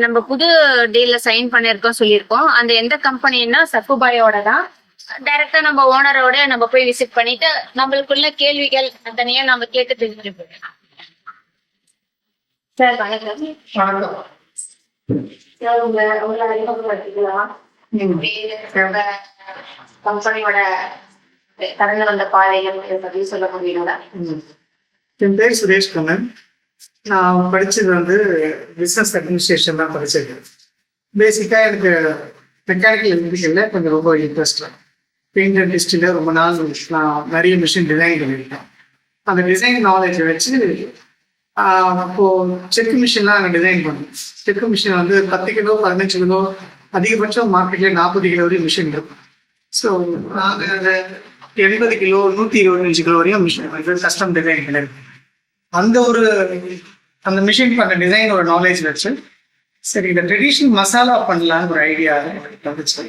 நம்ம புது டீல்ல சைன் பண்ணிருக்கோம் சொல்லியிருக்கோம். அந்த எந்த கம்பெனின்னா சக்குபாயோட தான். டைரக்டா நம்ம ஓனரோட நம்ம போய் விசிட் பண்ணிட்டு நம்மளுக்குள்ள கேள்விகள் அத்தனையும் நம்ம கேட்டு தெரிஞ்சுப்போம். சார் வணக்கம். உங்களை அறிமுகப்படுத்திக்கலாம். கம்பெனியோட கடந்து வந்த பாதைகள் பத்தி சொல்ல முடியுங்களா? என் பேர் சுரேஷ் கண்ணன். நான் படித்தது வந்து பிஸ்னஸ் அட்மினிஸ்ட்ரேஷன் தான் படிச்சிருக்கேன். பேசிக்காக எனக்கு மெக்கானிக்கல் எலக்ட்ரிக்கலில் கொஞ்சம் ரொம்ப இன்ட்ரெஸ்ட். பெயிண்ட் இண்டஸ்ட்ரியில் ரொம்ப நாள் நான் நிறைய மிஷின் டிசைன் பண்ணியிருக்கேன். அந்த டிசைன் நாலேஜை வச்சு அப்போது செக்கு மிஷின்லாம் நாங்கள் டிசைன் பண்ணோம். செக்கு மிஷின் வந்து 10 கிலோ 15 கிலோ அதிகபட்சம் மார்க்கெட்லேயே 40 கிலோ வரையும் மிஷின் இருக்கும். ஸோ நாங்கள் அந்த 80 கிலோ 125 கிலோ வரையும் மிஷின் வந்து கஸ்டம் டிசைன் பண்ணியிருக்கோம். அந்த மிஷின் பண்ண டிசைனோட நாலேஜ் வச்சு சரி இந்த ட்ரெடிஷ்னல் மசாலா பண்ணலான்னு ஒரு ஐடியா வந்துச்சு.